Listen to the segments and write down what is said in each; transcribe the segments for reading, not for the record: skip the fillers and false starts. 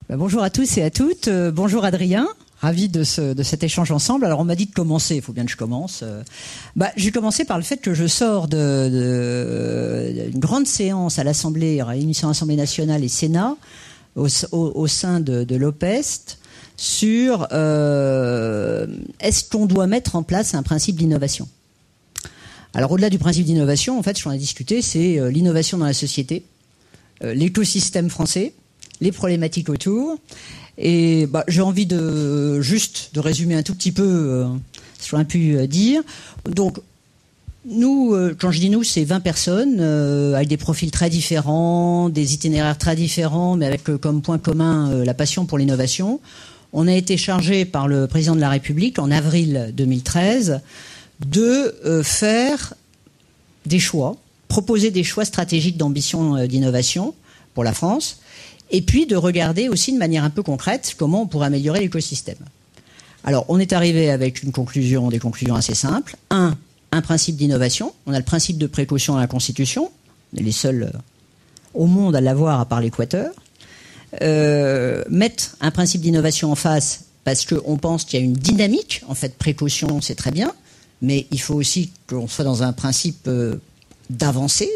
Bonjour à tous et à toutes. Bonjour Adrien. Ravi de cet échange ensemble. Alors on m'a dit de commencer, il faut bien que je commence. J'ai commencé par le fait que je sors d'une grande séance à l'Assemblée, réunion Assemblée nationale et Sénat, au sein de l'OPEST, sur est-ce qu'on doit mettre en place un principe d'innovation. Alors au-delà du principe d'innovation, en fait, ce qu'on a discuté, c'est l'innovation dans la société, l'écosystème français, les problématiques autour. Et j'ai envie de résumer un tout petit peu ce qu'on a pu dire. Donc, nous, quand je dis nous, c'est 20 personnes avec des profils très différents, des itinéraires très différents, mais avec comme point commun la passion pour l'innovation. On a été chargé par le président de la République en avril 2013 de faire des choix, proposer des choix stratégiques d'ambition d'innovation pour la France, et puis de regarder aussi de manière un peu concrète comment on pourrait améliorer l'écosystème. Alors, on est arrivé avec des conclusions assez simples. Un principe d'innovation. On a le principe de précaution dans la Constitution. On est les seuls au monde à l'avoir, à part l'Équateur. Mettre un principe d'innovation en face, parce qu'on pense qu'il y a une dynamique. En fait, précaution, c'est très bien, mais il faut aussi qu'on soit dans un principe d'avancée.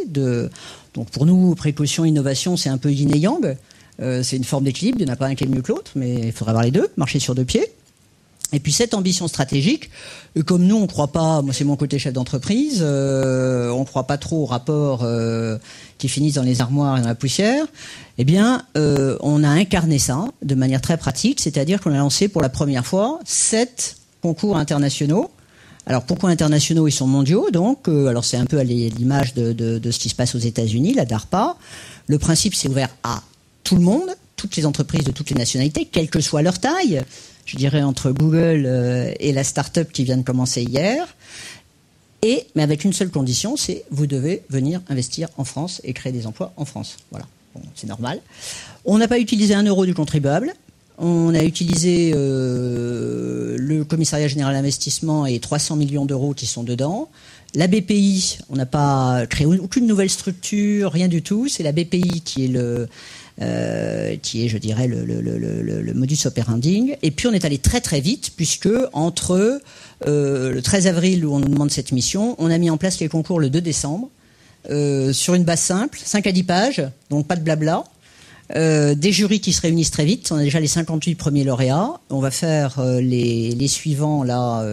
Donc, pour nous, précaution, innovation, c'est un peu yin et yang. C'est une forme d'équilibre, il n'y en a pas un qui est mieux que l'autre, mais il faudrait avoir les deux, marcher sur deux pieds. Et puis cette ambition stratégique, comme nous on ne croit pas, moi c'est mon côté chef d'entreprise, on ne croit pas trop aux rapports qui finissent dans les armoires et dans la poussière, eh bien on a incarné ça de manière très pratique, c'est-à-dire qu'on a lancé pour la première fois 7 concours internationaux. Alors concours internationaux, ils sont mondiaux, donc alors c'est un peu à l'image de ce qui se passe aux États-Unis, la DARPA. Le principe c'est ouvert à tout le monde, toutes les entreprises de toutes les nationalités, quelle que soit leur taille, je dirais entre Google et la start-up qui vient de commencer hier, mais avec une seule condition, c'est vous devez venir investir en France et créer des emplois en France. Voilà, bon, c'est normal. On n'a pas utilisé 1 euro du contribuable, on a utilisé le commissariat général d'investissement et 300 millions d'euros qui sont dedans. La BPI, on n'a pas créé aucune nouvelle structure, rien du tout, c'est la BPI qui est je dirais, le modus operandi. Et puis on est allé très très vite, puisque entre le 13 avril où on nous demande cette mission, on a mis en place les concours le 2 décembre, sur une base simple, 5 à 10 pages, donc pas de blabla, des jurys qui se réunissent très vite. On a déjà les 58 premiers lauréats, on va faire les suivants là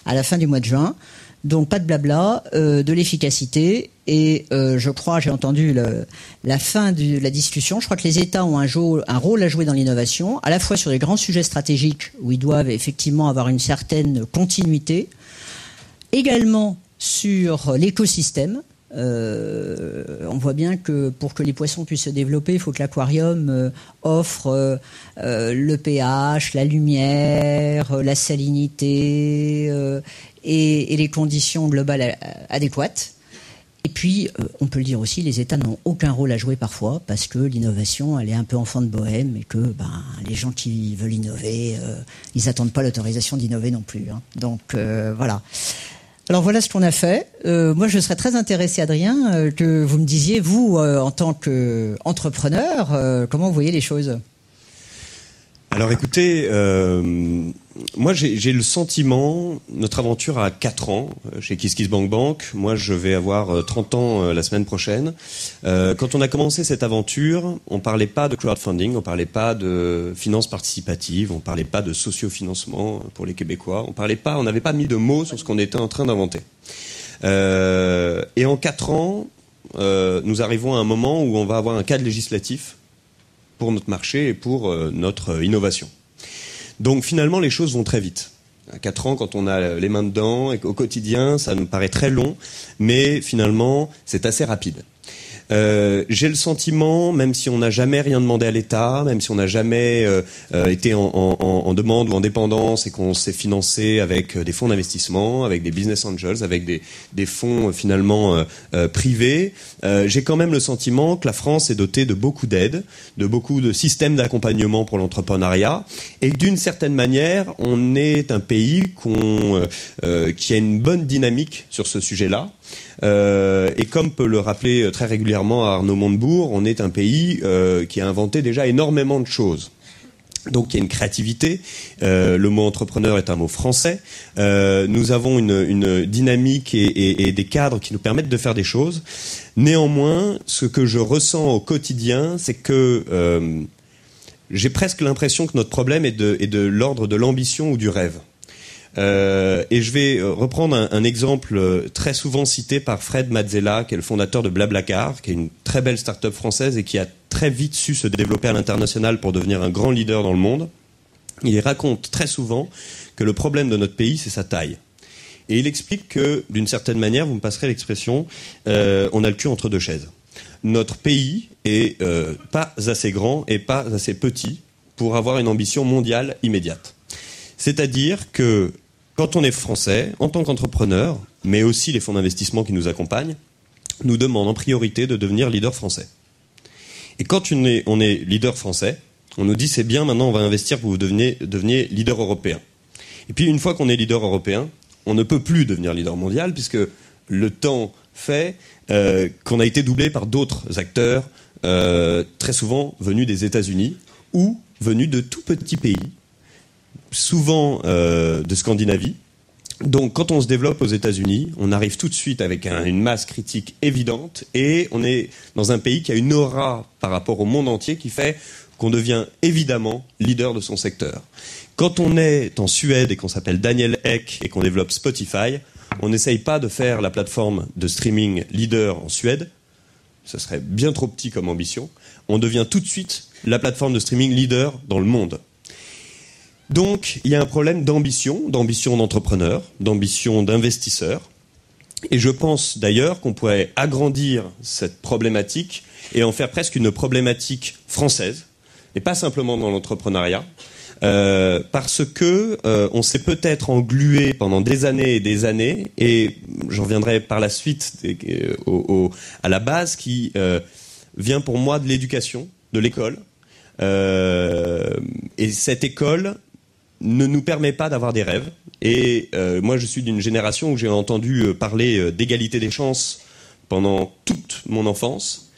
à la fin du mois de juin. Donc pas de blabla, de l'efficacité et je crois, j'ai entendu la fin de la discussion, je crois que les États ont un rôle à jouer dans l'innovation, à la fois sur les grands sujets stratégiques où ils doivent effectivement avoir une certaine continuité, également sur l'écosystème. On voit bien que pour que les poissons puissent se développer, il faut que l'aquarium offre le pH, la lumière, la salinité et les conditions globales adéquates. Et puis, on peut le dire aussi, les États n'ont aucun rôle à jouer parfois parce que l'innovation, elle est un peu enfant de bohème et que les gens qui veulent innover, ils n'attendent pas l'autorisation d'innover non plus. Hein. Donc, voilà. Alors voilà ce qu'on a fait. Moi, je serais très intéressé, Adrien, que vous me disiez, vous, en tant qu'entrepreneur, comment vous voyez les choses ? Alors écoutez, moi j'ai le sentiment, notre aventure a 4 ans chez KissKissBankBank, moi je vais avoir 30 ans la semaine prochaine. Quand on a commencé cette aventure, on parlait pas de crowdfunding, on parlait pas de finance participative, on parlait pas de sociofinancement pour les Québécois, on n'avait pas mis de mots sur ce qu'on était en train d'inventer. Et en 4 ans, nous arrivons à un moment où on va avoir un cadre législatif pour notre marché et pour notre innovation. Donc finalement, les choses vont très vite. À 4 ans, quand on a les mains dedans, et au quotidien, ça nous paraît très long, mais finalement, c'est assez rapide. J'ai le sentiment, même si on n'a jamais rien demandé à l'État, même si on n'a jamais été en demande ou en dépendance et qu'on s'est financé avec des fonds d'investissement, avec des business angels, avec des fonds finalement privés, j'ai quand même le sentiment que la France est dotée de beaucoup d'aides, de beaucoup de systèmes d'accompagnement pour l'entrepreneuriat, et d'une certaine manière, on est un pays qui a une bonne dynamique sur ce sujet-là. Et comme peut le rappeler très régulièrement Arnaud Montebourg, on est un pays qui a inventé déjà énormément de choses. Donc il y a une créativité, le mot entrepreneur est un mot français, nous avons une dynamique et des cadres qui nous permettent de faire des choses. Néanmoins, ce que je ressens au quotidien, c'est que j'ai presque l'impression que notre problème est de l'ordre de l'ambition ou du rêve. Et je vais reprendre un exemple très souvent cité par Fred Mazzella, qui est le fondateur de Blablacar, qui est une très belle start-up française et qui a très vite su se développer à l'international pour devenir un grand leader dans le monde. Il raconte très souvent que le problème de notre pays, c'est sa taille. Et il explique que, d'une certaine manière, vous me passerez l'expression, on a le cul entre deux chaises. Notre pays est pas assez grand et pas assez petit pour avoir une ambition mondiale immédiate. C'est-à-dire que quand on est français, en tant qu'entrepreneur, mais aussi les fonds d'investissement qui nous accompagnent, nous demandent en priorité de devenir leader français. Et quand on est leader français, on nous dit c'est bien, maintenant on va investir pour que vous deveniez leader européen. Et puis une fois qu'on est leader européen, on ne peut plus devenir leader mondial puisque le temps fait qu'on a été doublé par d'autres acteurs, très souvent venus des États-Unis ou venus de tout petits pays, souvent de Scandinavie. Donc quand on se développe aux États-Unis, on arrive tout de suite avec une masse critique évidente et on est dans un pays qui a une aura par rapport au monde entier qui fait qu'on devient évidemment leader de son secteur. Quand on est en Suède et qu'on s'appelle Daniel Ek et qu'on développe Spotify, on n'essaye pas de faire la plateforme de streaming leader en Suède, ce serait bien trop petit comme ambition, on devient tout de suite la plateforme de streaming leader dans le monde. Donc, il y a un problème d'ambition d'entrepreneur, d'ambition d'investisseur. Et je pense d'ailleurs qu'on pourrait agrandir cette problématique et en faire presque une problématique française, et pas simplement dans l'entrepreneuriat, parce que on s'est peut-être englué pendant des années et des années, et j'en reviendrai par la suite à la base qui vient pour moi de l'éducation, de l'école. Et cette école ne nous permet pas d'avoir des rêves. Et moi, je suis d'une génération où j'ai entendu parler d'égalité des chances pendant toute mon enfance,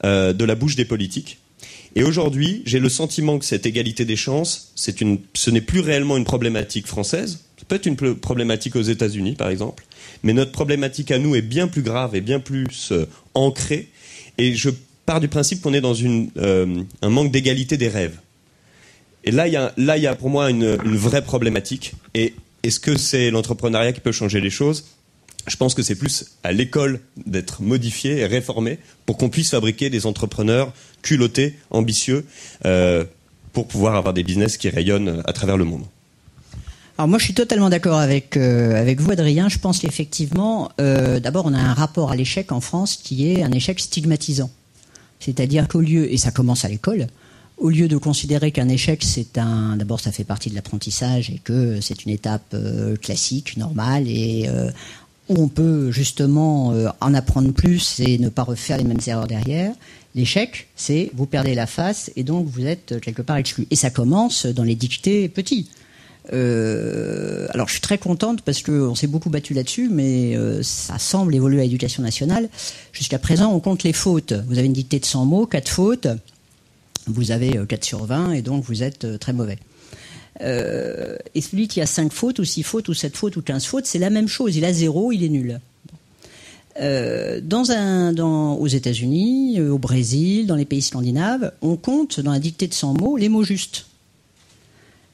de la bouche des politiques. Et aujourd'hui, j'ai le sentiment que cette égalité des chances, ce n'est plus réellement une problématique française. Ça peut être une problématique aux États-Unis, par exemple. Mais notre problématique à nous est bien plus grave et bien plus ancrée. Et je pars du principe qu'on est dans un manque d'égalité des rêves. Et là, il y a pour moi une vraie problématique. Et est-ce que c'est l'entrepreneuriat qui peut changer les choses ? Je pense que c'est plus à l'école d'être modifiée et réformée pour qu'on puisse fabriquer des entrepreneurs culottés, ambitieux, pour pouvoir avoir des business qui rayonnent à travers le monde. Alors moi, je suis totalement d'accord avec vous, Adrien. Je pense qu'effectivement, d'abord, on a un rapport à l'échec en France qui est un échec stigmatisant. C'est-à-dire qu'au lieu, et ça commence à l'école, au lieu de considérer qu'un échec, d'abord ça fait partie de l'apprentissage et que c'est une étape classique, normale, et où on peut justement en apprendre plus et ne pas refaire les mêmes erreurs derrière. L'échec, c'est vous perdez la face et donc vous êtes quelque part exclu. Et ça commence dans les dictées petits. Alors je suis très contente parce qu'on s'est beaucoup battu là-dessus, mais ça semble évoluer à l'éducation nationale. Jusqu'à présent, on compte les fautes. Vous avez une dictée de 100 mots, 4 fautes. Vous avez 4 sur 20 et donc vous êtes très mauvais. Et celui qui a 5 fautes ou 6 fautes ou 7 fautes ou 15 fautes, c'est la même chose. Il a 0, il est nul. Aux États-Unis, au Brésil, dans les pays scandinaves, on compte dans la dictée de 100 mots les mots justes.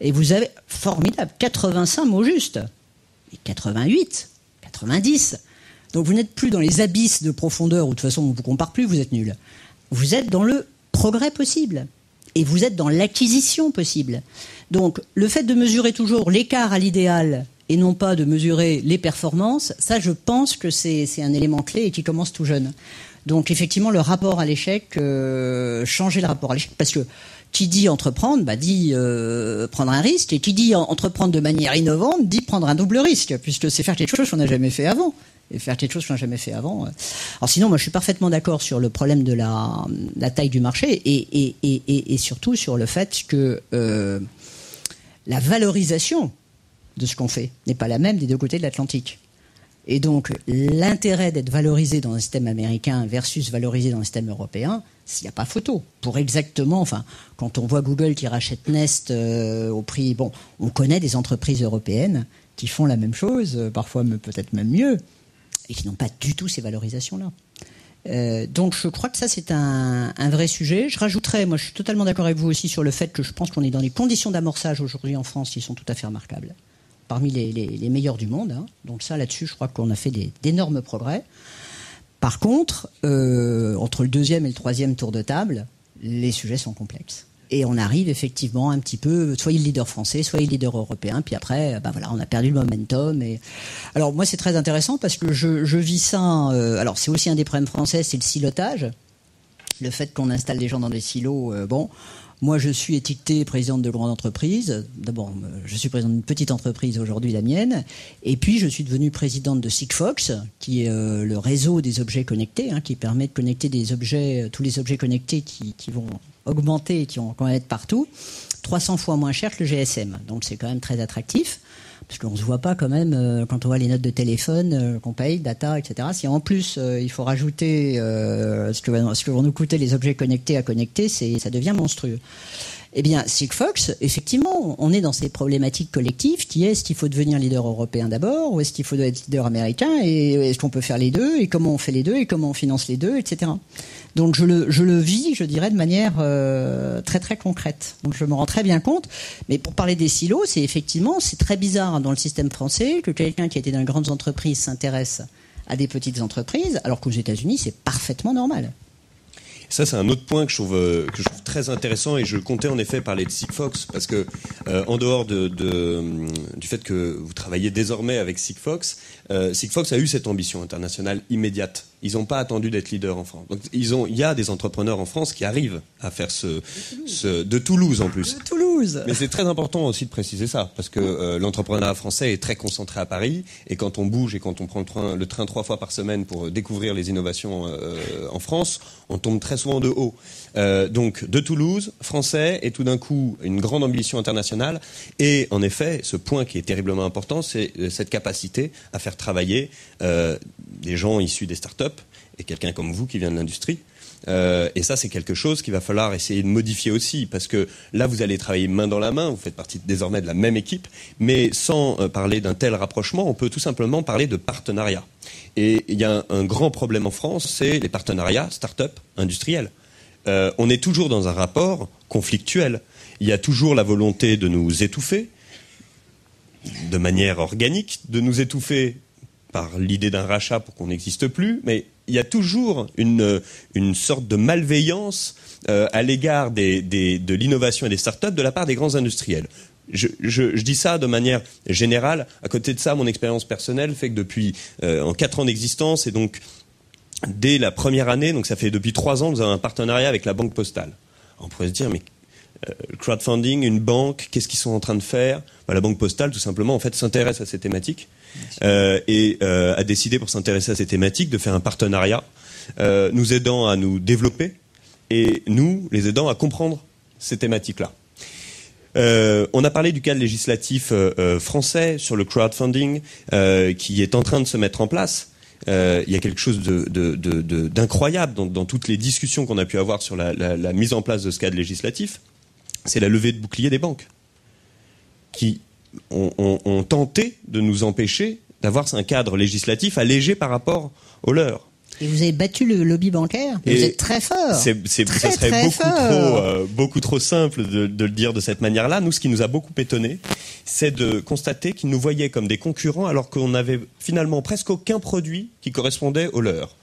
Et vous avez, formidable, 85 mots justes. Et 88, 90. Donc vous n'êtes plus dans les abysses de profondeur où de toute façon on ne vous compare plus, vous êtes nul. Vous êtes dans le progrès possible. Et vous êtes dans l'acquisition possible. Donc, le fait de mesurer toujours l'écart à l'idéal et non pas de mesurer les performances, ça, je pense que c'est un élément clé et qui commence tout jeune. Donc, effectivement, le rapport à l'échec, changer le rapport à l'échec, parce que qui dit entreprendre, dit prendre un risque, et qui dit entreprendre de manière innovante, dit prendre un double risque, puisque c'est faire quelque chose qu'on n'a jamais fait avant. Et faire quelque chose qu'on n'a jamais fait avant. Alors sinon, moi, je suis parfaitement d'accord sur le problème de la taille du marché et surtout sur le fait que la valorisation de ce qu'on fait n'est pas la même des deux côtés de l'Atlantique. Et donc, l'intérêt d'être valorisé dans un système américain versus valorisé dans un système européen, il n'y a pas photo. Pour exactement, enfin, quand on voit Google qui rachète Nest au prix, bon, on connaît des entreprises européennes qui font la même chose, parfois peut-être même mieux, et qui n'ont pas du tout ces valorisations-là. Donc je crois que ça c'est un vrai sujet. Je rajouterais, moi je suis totalement d'accord avec vous aussi sur le fait que je pense qu'on est dans des conditions d'amorçage aujourd'hui en France qui sont tout à fait remarquables. Parmi les meilleurs du monde. Hein. Donc ça, là-dessus, je crois qu'on a fait d'énormes progrès. Par contre, entre le deuxième et le troisième tour de table, les sujets sont complexes. Et on arrive effectivement un petit peu, soyez le leader français, soyez le leader européen, puis après, voilà, on a perdu le momentum. Et... Alors moi, c'est très intéressant parce que je vis ça... alors c'est aussi un des problèmes français, c'est le silotage. Le fait qu'on installe des gens dans des silos, bon... Moi, je suis étiqueté présidente de grande entreprise. D'abord, je suis présidente d'une petite entreprise, aujourd'hui la mienne. Et puis, je suis devenue présidente de Sigfox, qui est le réseau des objets connectés, hein, qui permet de connecter des objets, tous les objets connectés qui vont augmenter et qui vont être partout, 300 fois moins cher que le GSM. Donc, c'est quand même très attractif. Parce qu'on ne se voit pas quand même, quand on voit les notes de téléphone qu'on paye, data, etc. Si en plus, il faut rajouter ce que vont nous coûter les objets connectés à connecter, ça devient monstrueux. Eh bien, Sigfox, effectivement, on est dans ces problématiques collectives qui est, est-ce qu'il faut devenir leader européen d'abord, ou est-ce qu'il faut être leader américain, et est-ce qu'on peut faire les deux, et comment on fait les deux, et comment on finance les deux, etc. Donc je le vis, je dirais, de manière très très concrète. Donc je me rends très bien compte. Mais pour parler des silos, c'est très bizarre dans le système français que quelqu'un qui a été dans de grandes entreprises s'intéresse à des petites entreprises, alors qu'aux États-Unis, c'est parfaitement normal. Ça, c'est un autre point que je trouve très intéressant, et je comptais en effet parler de Sigfox parce que en dehors du fait que vous travaillez désormais avec Sigfox, Sigfox a eu cette ambition internationale immédiate. Ils n'ont pas attendu d'être leader en France. Donc, il y a des entrepreneurs en France qui arrivent à faire de Toulouse en plus. De Toulouse. Mais c'est très important aussi de préciser ça, parce que l'entrepreneuriat français est très concentré à Paris, et quand on bouge et quand on prend le train 3 fois par semaine pour découvrir les innovations en France, on tombe très souvent de haut. Donc de Toulouse, français, et tout d'un coup une grande ambition internationale. Et en effet, ce point qui est terriblement important, c'est cette capacité à faire travailler des gens issus des startups et quelqu'un comme vous qui vient de l'industrie. Et ça, c'est quelque chose qu'il va falloir essayer de modifier aussi, parce que là, vous allez travailler main dans la main, vous faites partie désormais de la même équipe, mais sans parler d'un tel rapprochement, on peut tout simplement parler de partenariat. Et il y a un grand problème en France, c'est les partenariats start-up industriels. On est toujours dans un rapport conflictuel. Il y a toujours la volonté de nous étouffer, de manière organique, de nous étouffer par l'idée d'un rachat pour qu'on n'existe plus, mais il y a toujours une sorte de malveillance à l'égard de l'innovation et des startups de la part des grands industriels. Je dis ça de manière générale. À côté de ça, mon expérience personnelle fait que depuis en 4 ans d'existence, et donc dès la première année, donc ça fait depuis 3 ans, nous avons un partenariat avec la Banque Postale. Alors on pourrait se dire, mais crowdfunding, une banque, qu'est-ce qu'ils sont en train de faire ? La Banque Postale, tout simplement, en fait, s'intéresse à ces thématiques et a décidé, pour s'intéresser à ces thématiques, de faire un partenariat nous aidant à nous développer et nous les aidant à comprendre ces thématiques-là. On a parlé du cadre législatif français sur le crowdfunding qui est en train de se mettre en place. Il y a quelque chose d'incroyable dans toutes les discussions qu'on a pu avoir sur la mise en place de ce cadre législatif. C'est la levée de bouclier des banques qui ont tenté de nous empêcher d'avoir un cadre législatif allégé par rapport au leur. Et vous avez battu le lobby bancaire. Vous êtes très fort. Ça serait beaucoup trop simple de le dire de cette manière-là. Nous, ce qui nous a beaucoup étonné, c'est de constater qu'ils nous voyaient comme des concurrents alors qu'on n'avait finalement presque aucun produit qui correspondait au leur.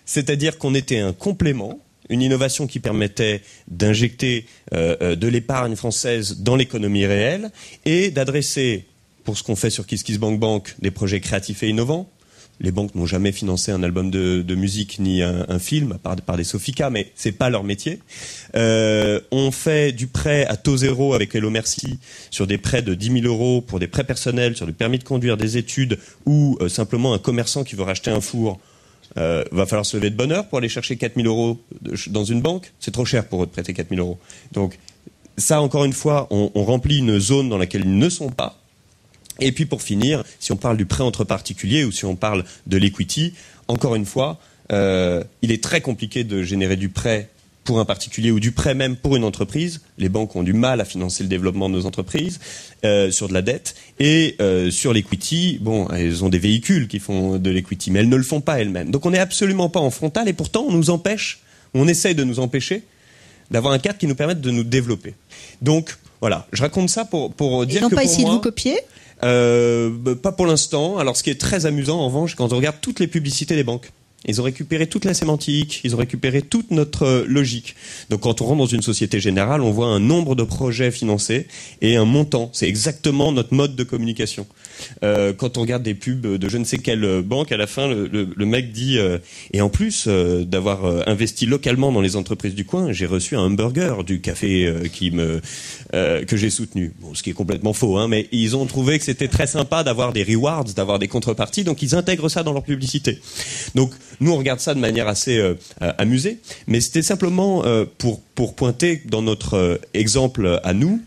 C'est-à-dire qu'on était un complément, une innovation qui permettait d'injecter de l'épargne française dans l'économie réelle et d'adresser, pour ce qu'on fait sur KissKissBankBank, des projets créatifs et innovants. Les banques n'ont jamais financé un album de musique ni un film, à part des Sofica, mais c'est pas leur métier. On fait du prêt à taux zéro avec Hello Merci sur des prêts de 10 000 euros pour des prêts personnels, sur le permis de conduire, des études, ou simplement un commerçant qui veut racheter un four va falloir se lever de bonne heure pour aller chercher 4 000 euros dans une banque. C'est trop cher pour eux de prêter 4 000 euros. Donc ça, encore une fois, on remplit une zone dans laquelle ils ne sont pas. Et puis pour finir, si on parle du prêt entre particuliers ou si on parle de l'equity, encore une fois, il est très compliqué de générer du prêt pour un particulier ou du prêt même pour une entreprise. Les banques ont du mal à financer le développement de nos entreprises sur de la dette. Et sur l'equity, bon, elles ont des véhicules qui font de l'equity, mais elles ne le font pas elles-mêmes. Donc on n'est absolument pas en frontal et pourtant on essaye de nous empêcher d'avoir un cadre qui nous permette de nous développer. Donc voilà, je raconte ça pour dire que pour moi... Ils n'ont pas essayé de vous copier ? Pas pour l'instant. Alors ce qui est très amusant en revanche, quand on regarde toutes les publicités des banques, ils ont récupéré toute la sémantique, ils ont récupéré toute notre logique. Donc quand on rentre dans une Société Générale, on voit un nombre de projets financés et un montant. C'est exactement notre mode de communication. Quand on regarde des pubs de je ne sais quelle banque, à la fin, le mec dit et en plus d'avoir investi localement dans les entreprises du coin, j'ai reçu un hamburger du café que j'ai soutenu. Bon, ce qui est complètement faux, hein, mais ils ont trouvé que c'était très sympa d'avoir des rewards, d'avoir des contreparties, donc ils intègrent ça dans leur publicité. Donc nous on regarde ça de manière assez amusée, mais c'était simplement pour pointer dans notre exemple à nous,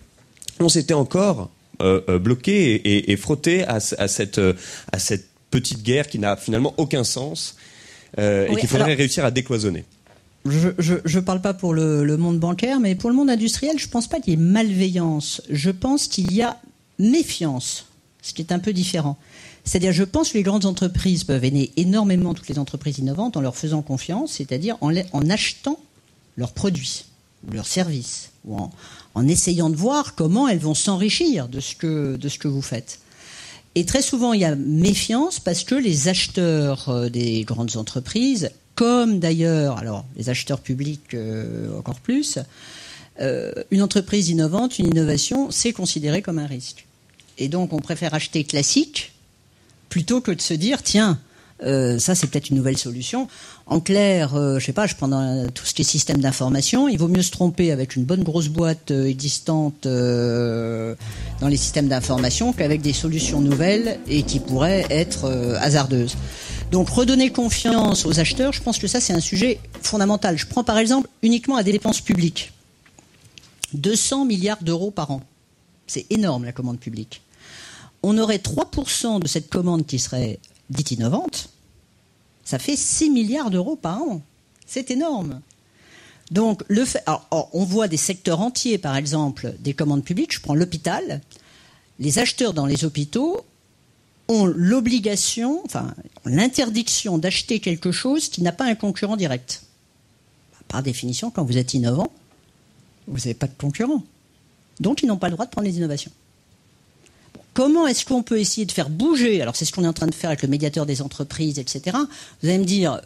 on s'était encore bloqué et frotté à cette petite guerre qui n'a finalement aucun sens et qu'il faudrait réussir à décloisonner. Je parle pas pour le monde bancaire, mais pour le monde industriel, je pense pas qu'il y ait malveillance. Je pense qu'il y a méfiance, ce qui est un peu différent. C'est-à-dire, je pense que les grandes entreprises peuvent aider énormément toutes les entreprises innovantes en leur faisant confiance, c'est-à-dire en achetant leurs produits, ou leurs services, ou en essayant de voir comment elles vont s'enrichir de ce que vous faites. Et très souvent, il y a méfiance parce que les acheteurs des grandes entreprises, comme d'ailleurs, alors les acheteurs publics encore plus, une entreprise innovante, une innovation, c'est considéré comme un risque. Et donc, on préfère acheter classique plutôt que de se dire, tiens, ça c'est peut-être une nouvelle solution. En clair, je sais pas, je prends dans tout ce qui est système d'information, il vaut mieux se tromper avec une bonne grosse boîte existante dans les systèmes d'information qu'avec des solutions nouvelles et qui pourraient être hasardeuses. Donc redonner confiance aux acheteurs, je pense que ça c'est un sujet fondamental. Je prends par exemple uniquement à des dépenses publiques. 200 milliards d'euros par an. C'est énorme la commande publique. On aurait 3% de cette commande qui serait dite innovante, ça fait 6 milliards d'euros par an. C'est énorme. Donc, on voit des secteurs entiers, par exemple, des commandes publiques. Je prends l'hôpital. Les acheteurs dans les hôpitaux ont l'interdiction d'acheter quelque chose qui n'a pas un concurrent direct. Par définition, quand vous êtes innovant, vous n'avez pas de concurrent. Donc, ils n'ont pas le droit de prendre les innovations. Comment est-ce qu'on peut essayer de faire bouger ? Alors c'est ce qu'on est en train de faire avec le médiateur des entreprises, etc. Vous allez me dire,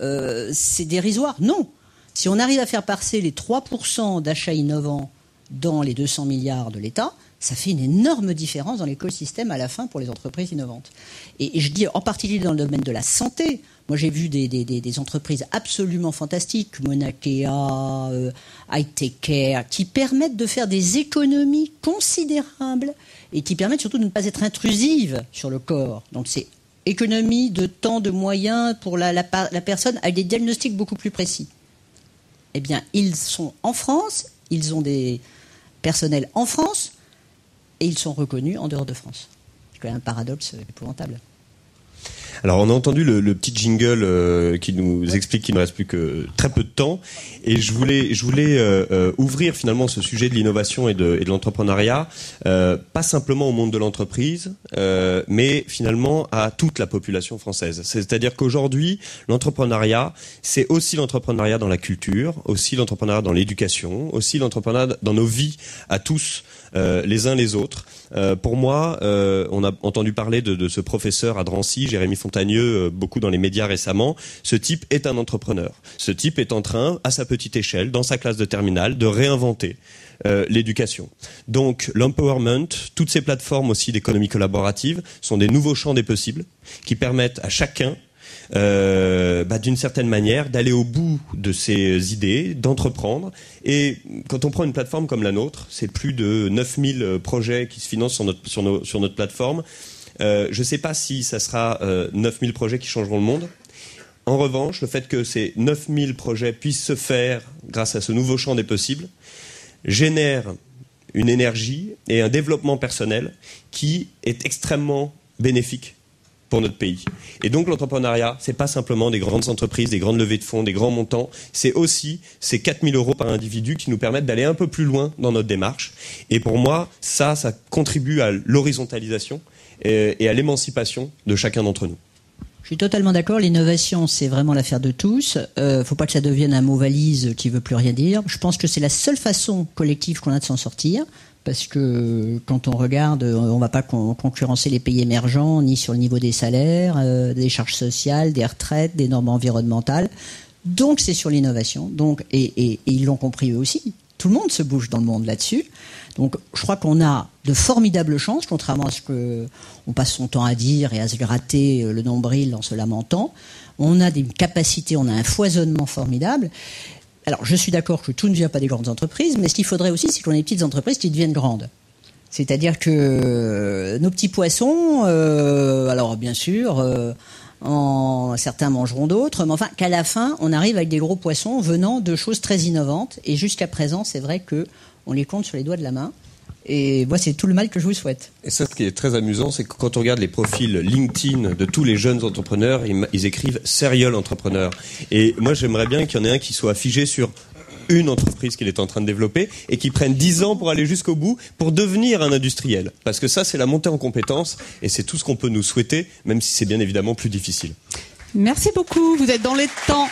c'est dérisoire. Non. Si on arrive à faire passer les 3% d'achats innovants dans les 200 milliards de l'État, ça fait une énorme différence dans l'écosystème à la fin pour les entreprises innovantes. Et je dis en particulier dans le domaine de la santé. Moi j'ai vu des entreprises absolument fantastiques, Monakea, Hightech, qui permettent de faire des économies considérables et qui permettent surtout de ne pas être intrusives sur le corps. Donc c'est économie de temps, de moyens pour la personne avec des diagnostics beaucoup plus précis. Eh bien, ils sont en France, ils ont des personnels en France et ils sont reconnus en dehors de France. C'est quand même un paradoxe épouvantable. Alors on a entendu le petit jingle qui nous explique qu'il ne reste plus que très peu de temps et je voulais ouvrir finalement ce sujet de l'innovation et de l'entrepreneuriat pas simplement au monde de l'entreprise mais finalement à toute la population française. C'est-à-dire qu'aujourd'hui l'entrepreneuriat c'est aussi l'entrepreneuriat dans la culture, aussi l'entrepreneuriat dans l'éducation, aussi l'entrepreneuriat dans nos vies à tous les uns les autres. Pour moi, on a entendu parler de ce professeur à Drancy, Jérémy Fontagneux, beaucoup dans les médias récemment. Ce type est un entrepreneur. Ce type est en train, à sa petite échelle, dans sa classe de terminale, de réinventer l'éducation. Donc l'empowerment, toutes ces plateformes aussi d'économie collaborative sont des nouveaux champs des possibles qui permettent à chacun d'une certaine manière d'aller au bout de ses idées, d'entreprendre. Et quand on prend une plateforme comme la nôtre, c'est plus de 9000 projets qui se financent sur notre plateforme. Je ne sais pas si ça sera 9000 projets qui changeront le monde. En revanche, le fait que ces 9000 projets puissent se faire grâce à ce nouveau champ des possibles génère une énergie et un développement personnel qui est extrêmement bénéfique pour notre pays. Et donc l'entrepreneuriat, c'est pas simplement des grandes entreprises, des grandes levées de fonds, des grands montants, c'est aussi ces 4 000 € par individu qui nous permettent d'aller un peu plus loin dans notre démarche. Et pour moi, ça contribue à l'horizontalisation et à l'émancipation de chacun d'entre nous. Je suis totalement d'accord, l'innovation c'est vraiment l'affaire de tous. Faut pas que ça devienne un mot valise qui veut plus rien dire. Je pense que c'est la seule façon collective qu'on a de s'en sortir. Parce que quand on regarde, on va pas concurrencer les pays émergents, ni sur le niveau des salaires, des charges sociales, des retraites, des normes environnementales. Donc c'est sur l'innovation. Donc et ils l'ont compris eux aussi. Tout le monde se bouge dans le monde là-dessus. Donc je crois qu'on a de formidables chances, contrairement à ce que on passe son temps à dire et à se gratter le nombril en se lamentant. On a des capacités, on a un foisonnement formidable. Alors, je suis d'accord que tout ne vient pas des grandes entreprises, mais ce qu'il faudrait aussi, c'est qu'on ait des petites entreprises qui deviennent grandes. C'est-à-dire que nos petits poissons, alors bien sûr, certains mangeront d'autres, mais enfin qu'à la fin, on arrive avec des gros poissons venant de choses très innovantes. Et jusqu'à présent, c'est vrai qu'on les compte sur les doigts de la main. Et moi, c'est tout le mal que je vous souhaite. Et ça, ce qui est très amusant, c'est que quand on regarde les profils LinkedIn de tous les jeunes entrepreneurs, ils écrivent « serial entrepreneur ». Et moi, j'aimerais bien qu'il y en ait un qui soit figé sur une entreprise qu'il est en train de développer et qui prenne 10 ans pour aller jusqu'au bout, pour devenir un industriel. Parce que ça, c'est la montée en compétences et c'est tout ce qu'on peut nous souhaiter, même si c'est bien évidemment plus difficile. Merci beaucoup, vous êtes dans les temps.